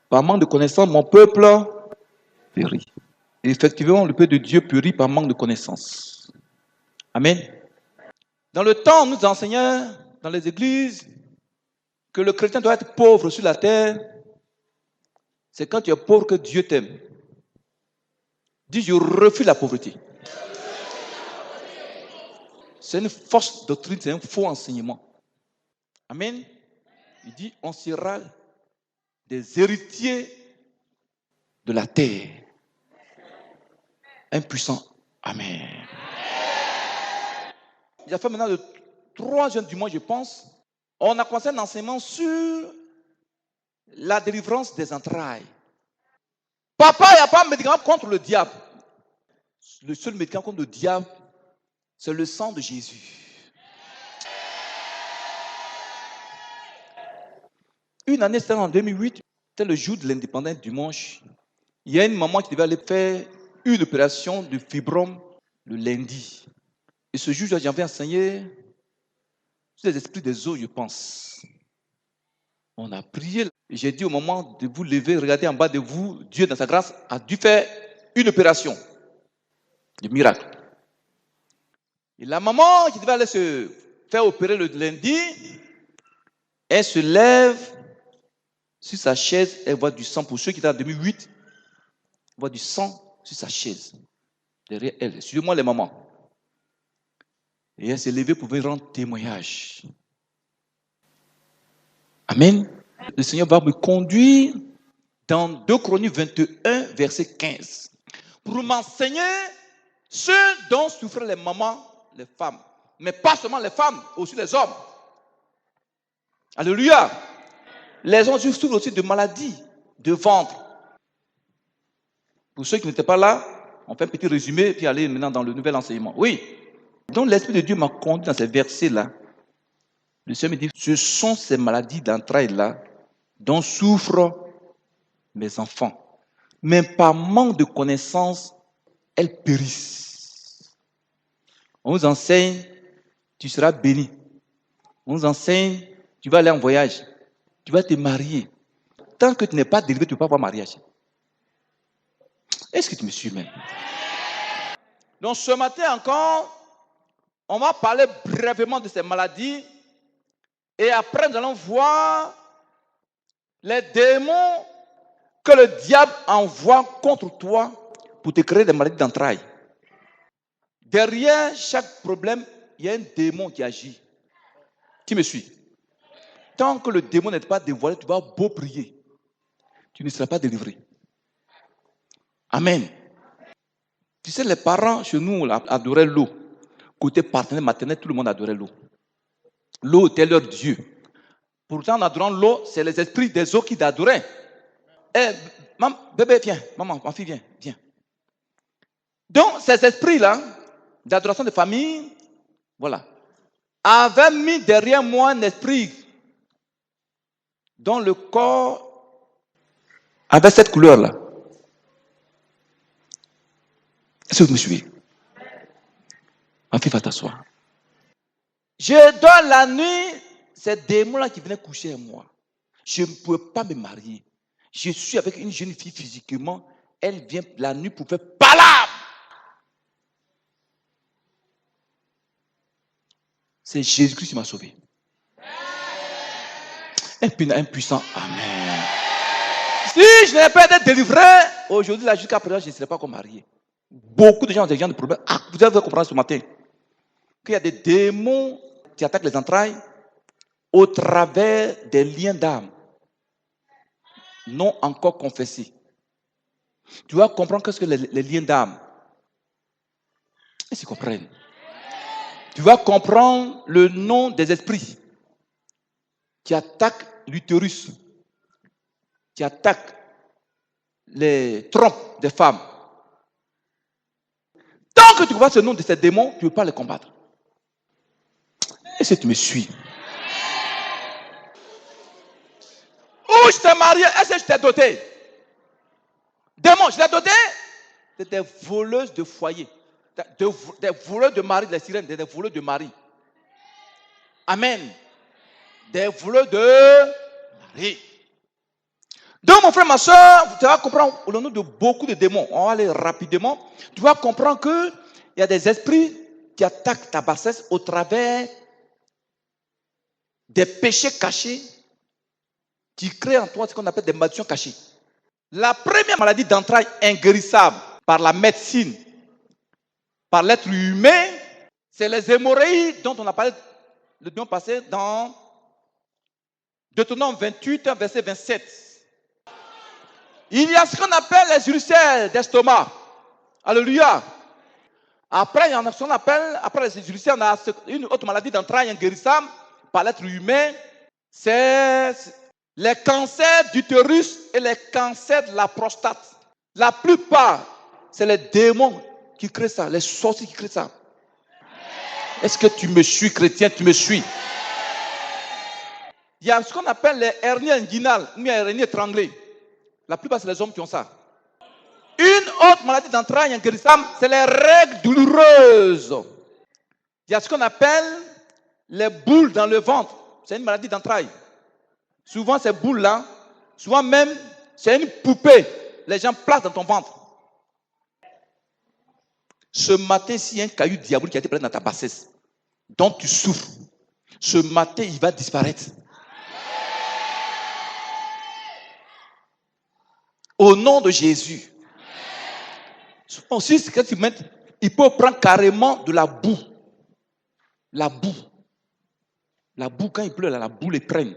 Par manque de connaissance, mon peuple périt. Et effectivement, le peuple de Dieu périt par manque de connaissance. Amen. Dans le temps, nous enseignons dans les églises que le chrétien doit être pauvre sur la terre. C'est quand tu es pauvre que Dieu t'aime. Dis, je refuse la pauvreté. C'est une fausse doctrine, c'est un faux enseignement. Amen. Il dit, on sera des héritiers de la terre. Un puissant Amen. Il y a fait maintenant le 3e du mois, je pense. On a commencé un enseignement sur la délivrance des entrailles. Papa, il n'y a pas de médicament contre le diable. Le seul médicament contre le diable, c'est le sang de Jésus. Une année, c'était en 2008, c'était le jour de l'indépendance dimanche. Il y a une maman qui devait aller faire une opération de fibrome le lundi. Et ce jour, j'avais enseigné sur les esprits des eaux, je pense. On a prié. J'ai dit au moment de vous lever, regardez en bas de vous, Dieu dans sa grâce a dû faire une opération de miracle. Et la maman qui devait aller se faire opérer le lundi, elle se lève sur sa chaise, elle voit du sang. Pour ceux qui étaient en 2008, elle voit du sang sur sa chaise. Derrière elle. Excusez-moi les mamans. Et elle s'est levée pour venir rendre témoignage. Amen. Le Seigneur va me conduire dans 2 Chroniques 21, verset 15. Pour m'enseigner ce dont souffrent les mamans, les femmes. Mais pas seulement les femmes, aussi les hommes. Alléluia. Les hommes souffrent aussi de maladies de ventre. Pour ceux qui n'étaient pas là, on fait un petit résumé, puis aller maintenant dans le nouvel enseignement. Oui. Donc l'Esprit de Dieu m'a conduit dans ces versets-là. Le Seigneur me dit, ce sont ces maladies d'entrailles-là dont souffrent mes enfants. Mais par manque de connaissances, elles périssent. On vous enseigne, tu seras béni. On vous enseigne, tu vas aller en voyage. Tu vas te marier. Tant que tu n'es pas délivré, tu ne peux pas avoir mariage. Est-ce que tu me suis même? Donc ce matin encore, on va parler brièvement de ces maladies. Et après, nous allons voir les démons que le diable envoie contre toi pour te créer des maladies d'entrailles. Derrière chaque problème, il y a un démon qui agit. Tu me suis? Tant que le démon n'est pas dévoilé, tu vas beau prier. Tu ne seras pas délivré. Amen. Tu sais, les parents chez nous adoraient l'eau. Côté partenaire maternel, tout le monde adorait l'eau. L'eau était leur Dieu. Pourtant, en adorant l'eau, c'est les esprits des eaux qui l'adoraient. Eh, bébé, viens. Maman, ma fille, viens. Donc, ces esprits-là, d'adoration de famille, voilà, avaient mis derrière moi un esprit dont le corps avait cette couleur-là. Est-ce que vous me suivez? Ma fille va t'asseoir. Je dors la nuit, ces démons-là qui venaient coucher avec moi. Je ne pouvais pas me marier. Je suis avec une jeune fille physiquement. Elle vient la nuit pour faire palabre. C'est Jésus-Christ qui m'a sauvé. Un puissant Amen. Si je n'avais pas été délivré, aujourd'hui, là, jusqu'à présent, je ne serais pas encore marié. Beaucoup de gens ont des gens de problèmes. Vous avez compris ce matin qu'il y a des démons qui attaquent les entrailles au travers des liens d'âme non encore confessés. Tu vas comprendre qu'est-ce que les liens d'âme. Est-ce qu'ils comprennent? Tu vas comprendre le nom des esprits qui attaquent l'utérus, qui attaquent les trompes des femmes. Tant que tu vois ce nom de ces démons, tu ne peux pas les combattre. Est-ce que tu me suis? Où je t'ai marié, est-ce que je t'ai doté? Démons, je t'ai doté? C'est des voleuses de foyer. Des voleurs de mari, les sirènes, des voleurs de mari. Amen. Des voleurs de mari. Donc, mon frère, ma soeur, tu vas comprendre au nom de beaucoup de démons. On va aller rapidement. Tu vas comprendre qu'il y a des esprits qui attaquent ta bassesse au travers des péchés cachés qui créent en toi ce qu'on appelle des malédictions cachées. La première maladie d'entrailles inguérissable par la médecine, par l'être humain, c'est les hémorroïdes dont on a parlé le dimanche passé dans Deutéronome 28, verset 27. Il y a ce qu'on appelle les ulcères d'estomac. Alléluia. Après, il y en a ce qu'on appelle, après les ulcères, on a une autre maladie d'entrailles inguérissable par l'être humain. C'est les cancers d'utérus et les cancers de la prostate. La plupart, c'est les démons qui créent ça, les sorciers qui créent ça. Est-ce que tu me suis, chrétien? Tu me suis? Il y a ce qu'on appelle les hernies inguinales, ou les hernies étranglées. La plupart, c'est les hommes qui ont ça. Une autre maladie d'entrailles inguérissable, c'est les règles douloureuses. Il y a ce qu'on appelle les boules dans le ventre. C'est une maladie d'entrailles. Souvent, ces boules-là, souvent même, c'est une poupée. Les gens placent dans ton ventre. Ce matin, s'il y a un caillou diabolique qui a été placé dans ta bassesse, dont tu souffres, ce matin, il va disparaître. Au nom de Jésus. Ensuite, quand tu mets, il peut prendre carrément de la boue. La boue. La boue, quand il pleut, la boue les prenne.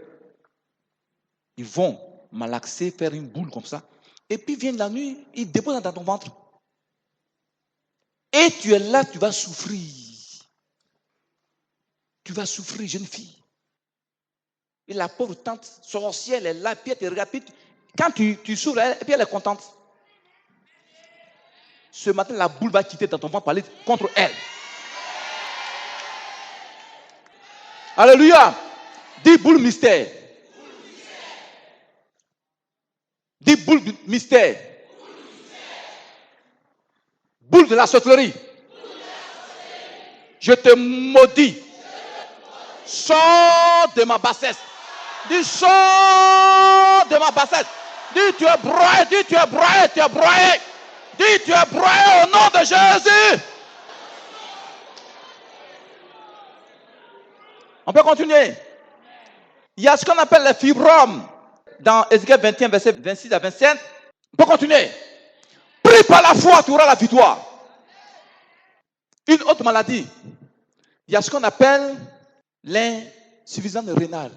Ils vont malaxer, faire une boule comme ça. Et puis viennent la nuit, ils déposent dans ton ventre. Et tu es là, tu vas souffrir. Tu vas souffrir, jeune fille. Et la pauvre tante sorcière, elle est là, puis elle te regarde. Quand tu souffres, et puis elle est contente. Ce matin, la boule va quitter dans ton ventre pour aller contre elle. Alléluia. Dis boule mystère. Dis boule mystère. Boule de la sorcellerie. Je te maudis. Sors de ma bassesse. Dis sors de ma bassesse. Dis tu es broyé, dis tu es broyé, tu es broyé. Dis tu es broyé au nom de Jésus. On peut continuer. Il y a ce qu'on appelle les fibromes. Dans Ézéchiel 21, verset 26 à 27. On peut continuer. Prie par la foi, tu auras la victoire. Une autre maladie. Il y a ce qu'on appelle l'insuffisance rénale.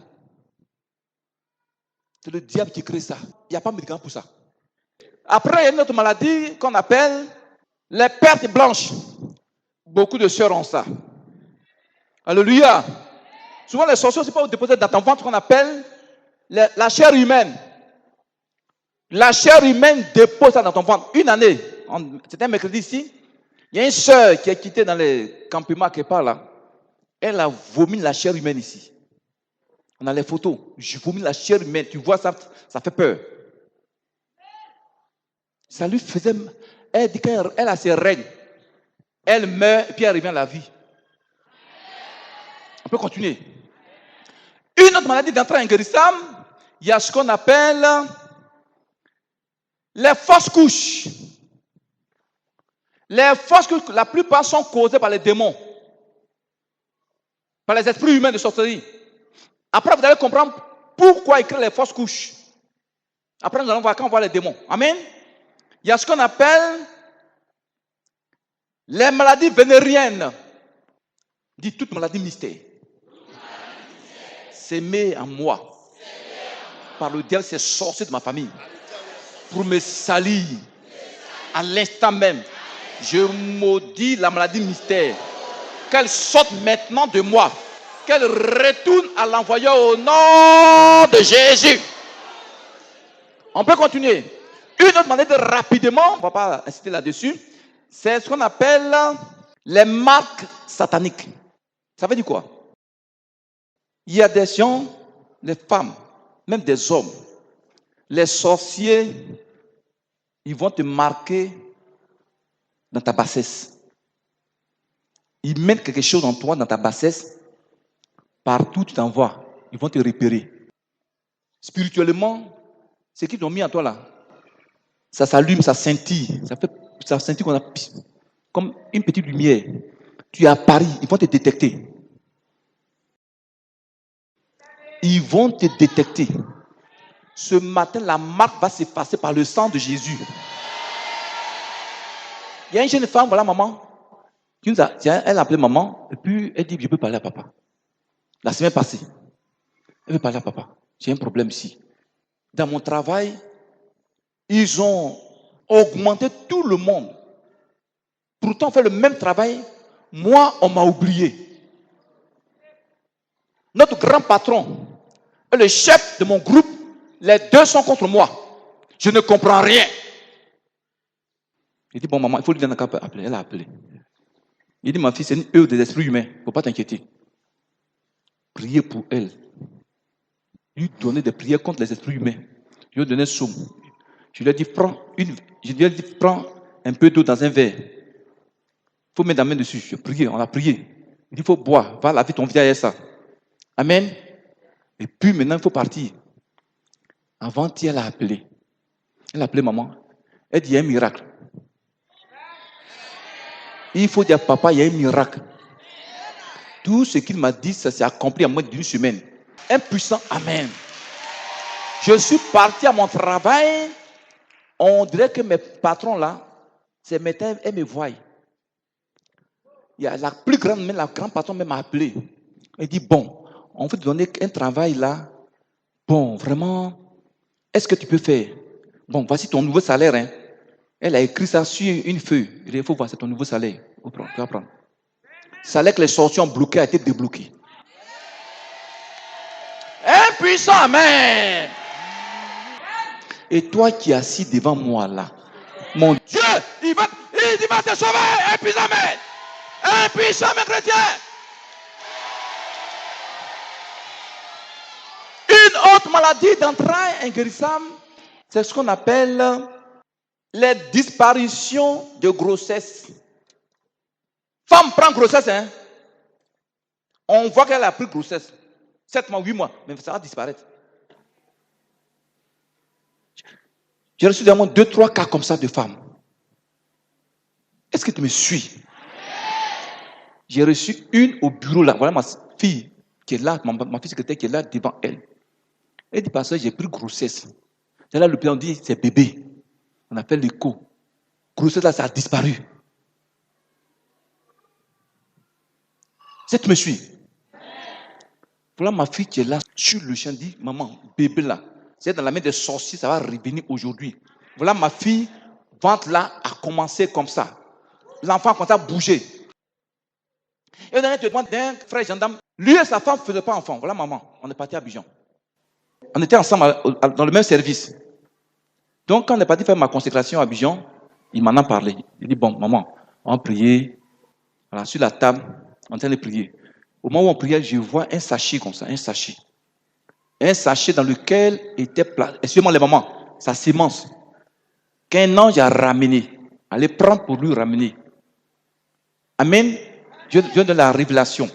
C'est le diable qui crée ça. Il n'y a pas de médicament pour ça. Après, il y a une autre maladie qu'on appelle les pertes blanches. Beaucoup de sœurs ont ça. Alléluia. Souvent, les sorciers, c'est pas déposer dans ton ventre qu'on appelle la chair humaine. La chair humaine dépose ça dans ton ventre. Une année, c'était un mercredi ici, il y a une sœur qui est quittée dans les campements quelque part là. Elle a vomi la chair humaine ici. On a les photos. Je vomis la chair humaine. Tu vois, ça fait peur. Ça lui faisait... Elle dit qu'elle a ses règles. Elle meurt et puis elle revient à la vie. On peut continuer. Une autre maladie d'entrailles inguérissable, il y a ce qu'on appelle les fausses couches. Les fausses couches, la plupart sont causées par les démons, par les esprits humains de sorcellerie. Après, vous allez comprendre pourquoi ils créent les fausses couches. Après, nous allons voir quand on voit les démons. Amen. Il y a ce qu'on appelle les maladies vénériennes. Dit toute maladie mystère. S'aimer en moi. Par le diable, c'est sorcier de ma famille. Pour me salir. À l'instant même. Je maudis la maladie mystère. Qu'elle sorte maintenant de moi. Qu'elle retourne à l'envoyeur au nom de Jésus. On peut continuer. Une autre manière rapidement, on ne va pas insister là-dessus, c'est ce qu'on appelle les marques sataniques. Ça veut dire quoi? Il y a des gens, les femmes, même des hommes, les sorciers, ils vont te marquer dans ta bassesse. Ils mettent quelque chose en toi, dans ta bassesse. Partout où tu t'envoies, ils vont te repérer. Spirituellement, Ce qu'ils ont mis en toi là, ça s'allume, ça scintille. Ça scintille qu'on a comme une petite lumière. Tu es à Paris, ils vont te détecter. Ils vont te détecter. Ce matin, la marque va s'effacer par le sang de Jésus. Il y a une jeune femme, voilà maman. Elle a appelé maman, et puis elle dit, je peux parler à papa. La semaine passée, elle veut parler à papa. J'ai un problème ici. Dans mon travail, ils ont augmenté tout le monde. Pourtant, on fait le même travail. Moi, on m'a oublié. Notre grand patron et le chef de mon groupe, les deux sont contre moi. Je ne comprends rien. Il dit, bon, maman, il faut lui donner un cap appeler. Elle a appelé. Il dit, ma fille, c'est une œuvre des esprits humains. Il ne faut pas t'inquiéter. Priez pour elle. Lui donner des prières contre les esprits humains. Je lui ai donné un somme. Je lui ai dit, prends un peu d'eau dans un verre. Il faut mettre la main dessus. Je prie, on a prié. Il dit, il faut boire. Va laver ton visage avec ça. Amen. Et puis maintenant, il faut partir. Avant-hier, elle a appelé. Elle a appelé maman. Elle dit, il y a un miracle. Il faut dire, papa, il y a un miracle. Tout ce qu'il m'a dit, ça s'est accompli en moins d'une semaine. Un puissant amen. Je suis parti à mon travail. On dirait que mes patrons là, ces médecins, elles me voient. Il y a la plus grande, même la grande patronne m'a appelé. Elle dit, bon, on veut te donner un travail là. Bon, vraiment, est-ce que tu peux faire? Bon, voici ton nouveau salaire. Hein. Elle a écrit ça sur une feuille. Il faut voir, c'est ton nouveau salaire. Tu vas prendre. Le salaire que les sorties ont bloqué a été débloqué. Un puissant amen. Et toi qui es assis devant moi là, mon Dieu, il va te sauver. Un puissant amen. Un puissant amen chrétien. Une autre maladie d'entrailles inguérissable, c'est ce qu'on appelle les disparitions de grossesse. Femme prend grossesse, hein? On voit qu'elle a pris grossesse. 7 mois, 8 mois, mais ça va disparaître. J'ai reçu vraiment 2-3 cas comme ça de femmes. Est-ce que tu me suis? J'ai reçu une au bureau là. Voilà ma fille qui est là, ma fille secrétaire qui est là devant elle. Elle dit, pasteur, j'ai pris grossesse. C'est là, l'hôpital, on dit, c'est bébé. On appelle l'écho. Grossesse là, ça a disparu. Est-ce que tu me suis? Voilà ma fille qui est là sur le champ, dit, maman, bébé là, c'est dans la main des sorciers, ça va revenir aujourd'hui. Voilà ma fille, ventre là, a commencé comme ça. L'enfant a commencé à bouger. Et on te demande d'un frère gendarme, lui et sa femme ne faisaient pas enfant. Voilà maman, on est parti à Abidjan. On était ensemble dans le même service. Donc quand on est parti faire ma consécration à Abidjan, il m'en a parlé. Il dit, bon, maman, on va prier. Voilà, sur la table, on est en train de prier. Au moment où on priait, je vois un sachet comme ça, un sachet. Un sachet dans lequel était placé, excusez-moi les mamans, sa sémence, qu'un ange a ramené. Allez prendre pour lui ramener. Amen. Dieu donne la révélation.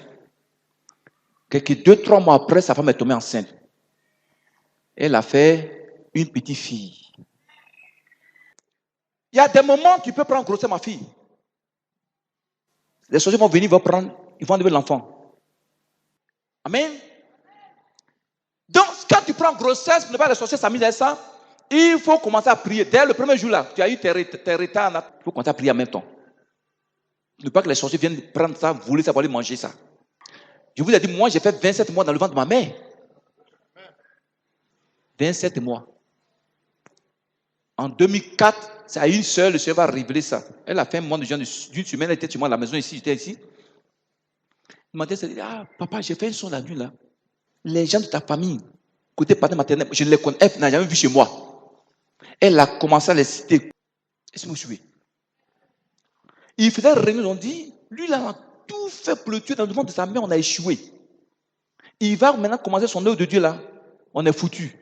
Quelques 2-3 mois après, sa femme est tombée enceinte. Elle a fait une petite fille. Il y a des moments où tu peux prendre grossesse, ma fille. Les sorciers vont venir, ils vont enlever l'enfant. Amen. Donc, quand tu prends grossesse, pour ne pas les sorciers s'amusent à ça, il faut commencer à prier. Dès le premier jour là, tu as eu tes retards là, il faut commencer à prier en même temps. Ne pas que les sorciers viennent prendre ça, voler ça, pour aller manger ça. Je vous ai dit, moi, j'ai fait 27 mois dans le ventre de ma mère. 27 mois. En 2004, c'est à une seule, le Seigneur va révéler ça. Elle a fait un mois de jeûne d'une semaine, elle était chez moi à la maison ici, j'étais ici. Le matin, elle dit, ah, papa, j'ai fait un son la nuit là. Les gens de ta famille, côté paternel, maternel, je ne les connais, elle n'a jamais vu chez moi. Elle a commencé à les citer. Est-ce que vous suivez? Il faisait réunion, on dit, lui, il a tout fait pour le tuer dans le ventre de sa mère, on a échoué. Il va maintenant commencer son œuvre de Dieu là, on est foutu.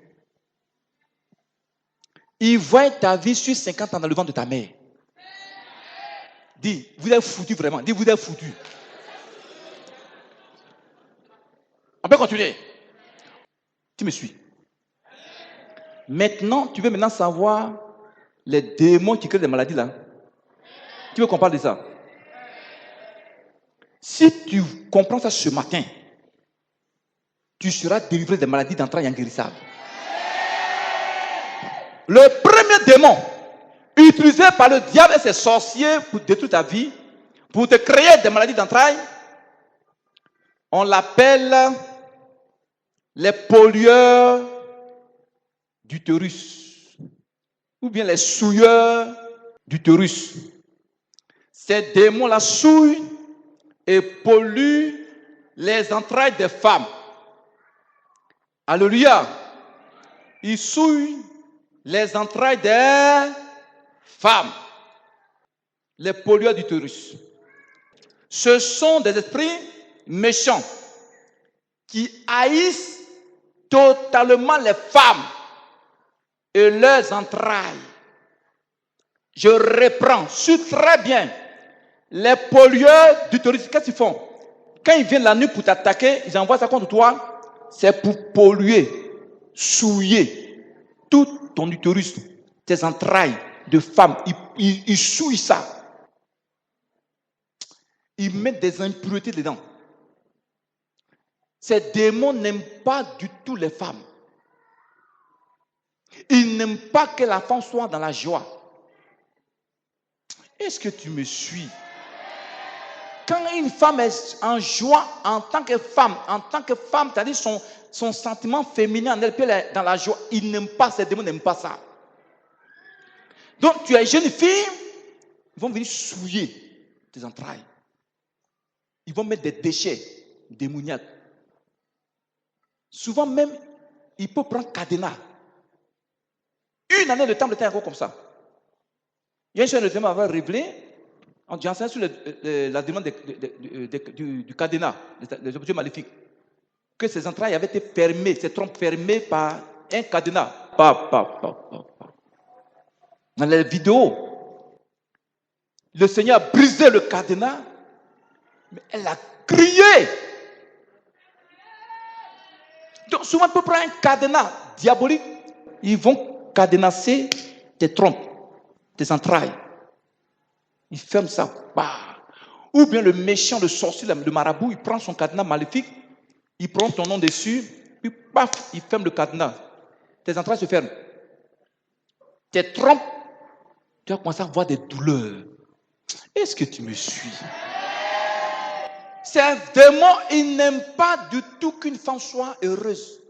Il voit ta vie sur 50 ans dans le ventre de ta mère. Dis, vous êtes foutu vraiment. Dis, vous êtes foutu. On peut continuer. Tu me suis. Maintenant, tu veux maintenant savoir les démons qui créent des maladies là. Tu veux qu'on parle de ça? Si tu comprends ça ce matin, tu seras délivré des maladies d'entrailles inguérissables. Le premier démon utilisé par le diable et ses sorciers pour détruire ta vie, pour te créer des maladies d'entrailles, on l'appelle les pollueurs d'utérus ou bien les souilleurs d'utérus. Ces démons-là souillent et polluent les entrailles des femmes. Alléluia. Ils souillent les entrailles des femmes. Les pollueurs d'utérus. Ce sont des esprits méchants qui haïssent totalement les femmes et leurs entrailles. Je reprends, suis très bien. Les pollueurs d'utérus, qu'est-ce qu'ils font? Quand ils viennent la nuit pour t'attaquer, ils envoient ça contre toi, c'est pour polluer, souiller tout ton utérus, tes entrailles de femme. Ils souillent ça. Ils mettent des impuretés dedans. Ces démons n'aiment pas du tout les femmes. Ils n'aiment pas que la femme soit dans la joie. Est-ce que tu me suis? Quand une femme est en joie en tant que femme, c'est-à-dire son sentiment féminin en elle, puis elle est dans la joie, ils n'aiment pas, ces démons n'aiment pas ça. Donc tu es jeune fille, ils vont venir souiller tes entrailles. Ils vont mettre des déchets démoniaques. Souvent même, il peut prendre cadenas. Une année de temps, le temps est encore comme ça. Il y a une chose que le démon avait révélé. J'ai enseigné sur la demande du cadenas, des objets maléfiques. Que ces entrailles avaient été fermées, ces trompes fermées par un cadenas. Dans les vidéos, le Seigneur a brisé le cadenas, mais elle a crié. Donc souvent, on peut prendre un cadenas diabolique, ils vont cadenasser tes trompes, tes entrailles. Ils ferment ça. Bah. Ou bien le méchant, le sorcier, le marabout, il prend son cadenas maléfique, il prend ton nom dessus, puis paf, il ferme le cadenas. Tes entrailles se ferment. Tes trompes, tu vas commencer à avoir des douleurs. Est-ce que tu me suis? Ces démons, ils n'aiment pas du tout qu'une femme soit heureuse.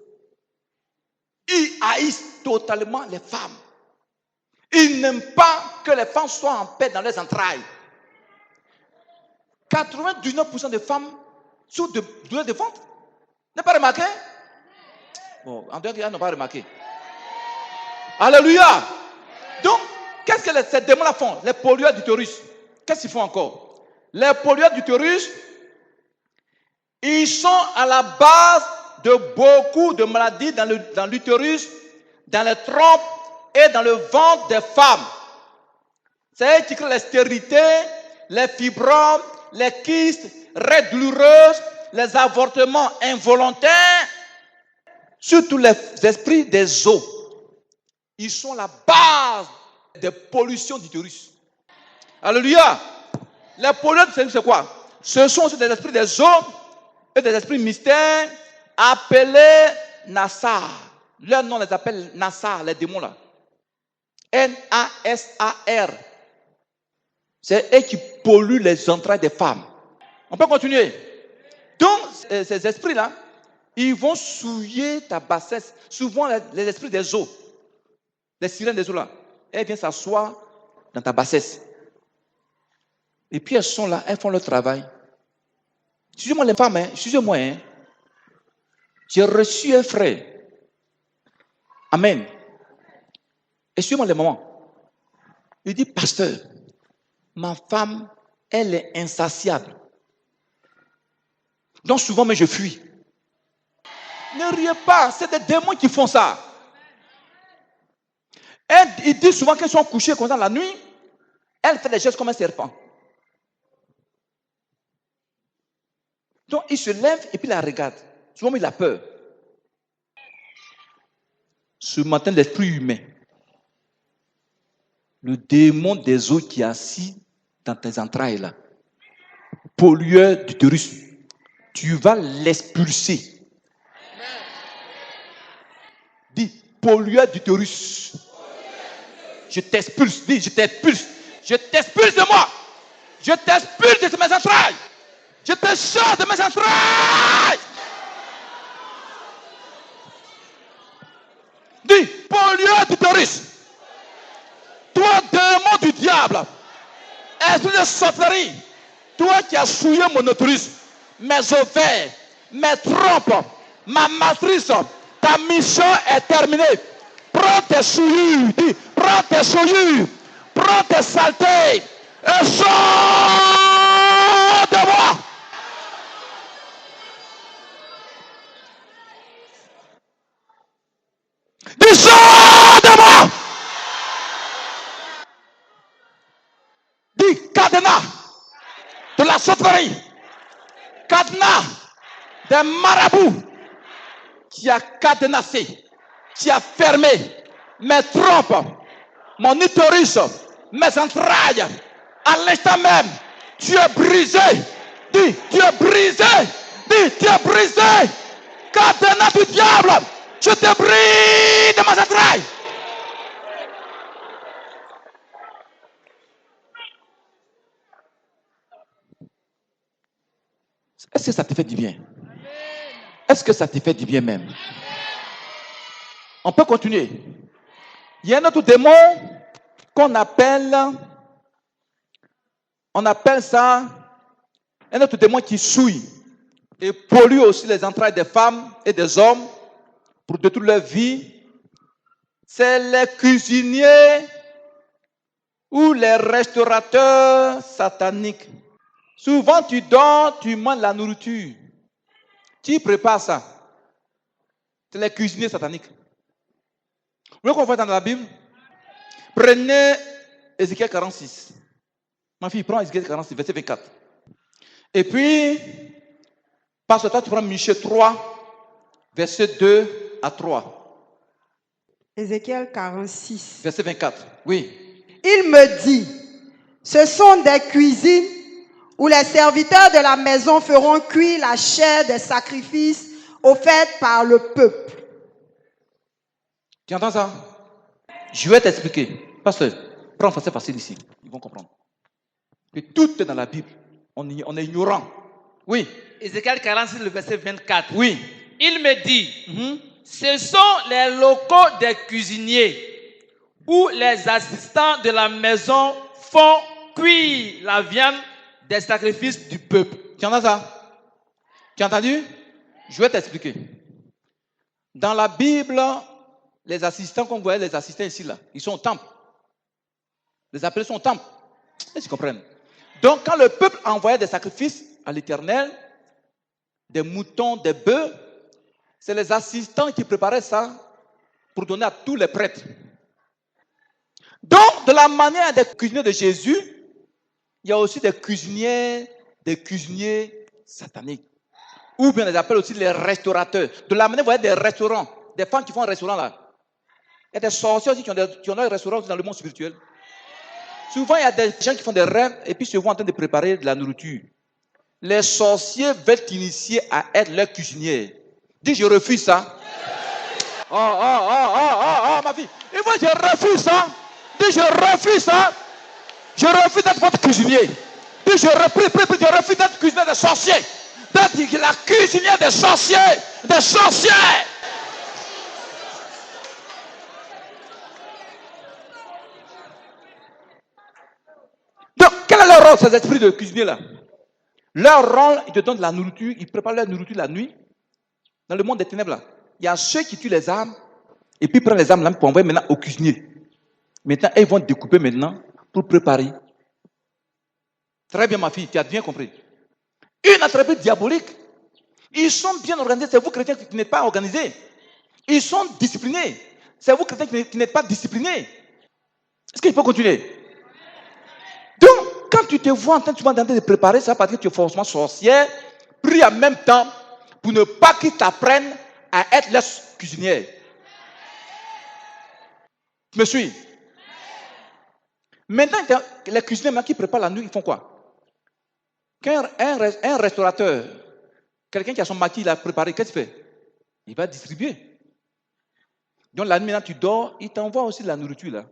Ils haïssent totalement les femmes. Ils n'aiment pas que les femmes soient en paix dans leurs entrailles. 99% des femmes souffrent de douleurs de ventre. N'avez pas remarqué? Bon, en dehors, ils n'ont pas remarqué. Alléluia! Donc, qu'est-ce que ces démons-là font? Les pollueurs d'utérus. Qu'est-ce qu'ils font encore? Les pollueurs d'utérus, ils sont à la base de beaucoup de maladies dans l'utérus, dans les trompes et dans le ventre des femmes. C'est eux qui créent la stérilité, les fibromes, les kystes, raies douloureuses, les avortements involontaires, surtout les esprits des os. Ils sont la base des pollutions d'utérus. Alléluia! Les pollutions d'utérus, c'est quoi? Ce sont aussi des esprits des os et des esprits mystères appelés Nassar. Leur nom les appelle Nassar, les démons là. N-A-S-A-R. C'est eux qui polluent les entrailles des femmes. On peut continuer. Donc, ces esprits-là, ils vont souiller ta bassesse. Souvent, les esprits des eaux, les sirènes des eaux là, elles viennent s'asseoir dans ta bassesse. Et puis elles sont là, elles font leur travail. Excusez-moi les femmes, excusez-moi. J'ai reçu un frère. Amen. Excusez-moi les mamans. Il dit, pasteur, ma femme, elle est insatiable. Donc souvent, mais je fuis. Ne riez pas, c'est des démons qui font ça. Ils disent souvent qu'elles sont couchées comme ça la nuit, elle fait des gestes comme un serpent. Donc il se lève et puis il la regarde. Souvent il a peur. Ce matin, l'esprit humain, le démon des eaux qui est assis dans tes entrailles là, pollueur d'utérus, tu vas l'expulser. Dis, pollueur d'utérus. Je t'expulse. Dis, je t'expulse. Je t'expulse de moi. Je t'expulse de mes entrailles. Je te chasse de mes entrailles. Dis, pollueur d'utérus. Toi, démon du diable. Esprit de sorcellerie. Toi qui as souillé mon utérus, mes ovaires, mes trompes, ma matrice, ta mission est terminée. Prends tes souillures, dis, prends tes souillures, prends tes saletés et sors de moi. Dis, sors de moi. Dis, cadenas de la sorcellerie, cadenas des marabouts qui a cadenassé, qui a fermé mes trompes, mon utérus, mes entrailles. À l'instant même, tu es brisé. Dis, tu es brisé. Dis, tu es brisé. Cadenas du diable, je te brise de mes entrailles. Est-ce que ça te fait du bien? Est-ce que ça te fait du bien même? On peut continuer. Il y a un autre démon qu'on appelle, ça un autre démon qui souille et pollue aussi les entrailles des femmes et des hommes pour détruire leur vie. C'est les cuisiniers ou les restaurateurs sataniques. Souvent tu dors, tu manges la nourriture. Qui prépare ça? C'est les cuisiniers sataniques. Vous voulez qu'on voit dans la Bible? Prenez Ézéchiel 46. Ma fille, prends Ézéchiel 46, verset 24. Et puis, parce que toi, tu prends Michée 3, verset 2 à 3. Ézéchiel 46. Verset 24, oui. Il me dit, ce sont des cuisines où les serviteurs de la maison feront cuire la chair des sacrifices offerts par le peuple. Tu entends ça? Je vais t'expliquer. Pasteur, prends français facile ici. Ils vont comprendre. Que tout est dans la Bible. On est ignorant. Oui. Ézéchiel 46, le verset 24. Oui. Il me dit, ce sont les locaux des cuisiniers où les assistants de la maison font cuire la viande des sacrifices du peuple. Tu entends ça? Tu as entendu? Je vais t'expliquer. Dans la Bible, les assistants, comme vous voyez, les assistants ici, là, ils sont au temple. Les appelés sont au temple. Est-ce qu'ils comprennent? Donc, quand le peuple envoyait des sacrifices à l'Éternel, des moutons, des bœufs, c'est les assistants qui préparaient ça pour donner à tous les prêtres. Donc, de la manière des cuisiniers de Jésus, il y a aussi des cuisiniers sataniques. Ou bien on les appelle aussi les restaurateurs. De la manière, vous voyez des restaurants, des femmes qui font un restaurant là. Il y a des sorciers aussi qui ont un restaurant aussi dans le monde spirituel. Souvent, il y a des gens qui font des rêves et puis se voient en train de préparer de la nourriture. Les sorciers veulent t'initier à être leur cuisinier. Dis, je refuse ça. Ma fille. Et moi, je refuse ça. Dis, je refuse ça. Je refuse d'être votre cuisinier. Dis, je refuse d'être cuisinier des sorciers. D'être la cuisinière des sorciers. Des sorciers. Donc, quel est leur rôle, ces esprits de cuisiniers-là? Leur rôle, ils te donnent de la nourriture, ils préparent leur nourriture la nuit. Dans le monde des ténèbres, là, il y a ceux qui tuent les âmes, et puis prennent les âmes là pour envoyer maintenant aux cuisiniers. Maintenant, ils vont découper maintenant pour préparer. Très bien, ma fille, tu as bien compris. Une entreprise diabolique, ils sont bien organisés. C'est vous, chrétiens, qui n'êtes pas organisés. Ils sont disciplinés. C'est vous, chrétiens, qui n'êtes pas disciplinés. Est-ce qu'il faut continuer? Donc, quand tu te vois en train de préparer ça, parce que tu es forcément sorcière, prie en même temps pour ne pas qu'ils t'apprennent à être leur cuisinière. Tu me suis? Maintenant, les cuisiniers qui préparent la nuit, ils font quoi? Quand un restaurateur, quelqu'un qui a son maquis, il a préparé, qu'est-ce qu'il fait? Il va distribuer. Donc la nuit, maintenant, tu dors, il t'envoie aussi de la nourriture là.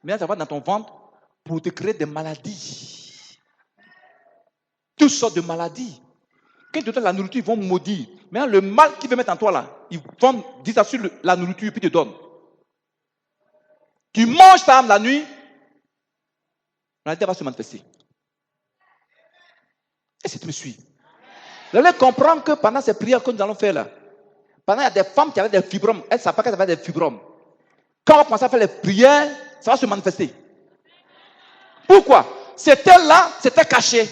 Maintenant, ça va dans ton ventre pour te créer des maladies. Toutes sortes de maladies. Quand tu te donnes la nourriture, ils vont maudire. Maintenant, le mal qu'ils veulent mettre en toi là, ils vont dire ça sur la nourriture, puis ils te donnent. Tu manges ça la nuit, la maladie va se manifester. Est-ce que tu me suis? Vous allez comprendre que pendant ces prières que nous allons faire là, pendant il y a des femmes qui avaient des fibromes, elles ne savent pas qu'elles avaient des fibromes. Quand on va commencer à faire les prières, ça va se manifester. Pourquoi? C'était là, c'était caché.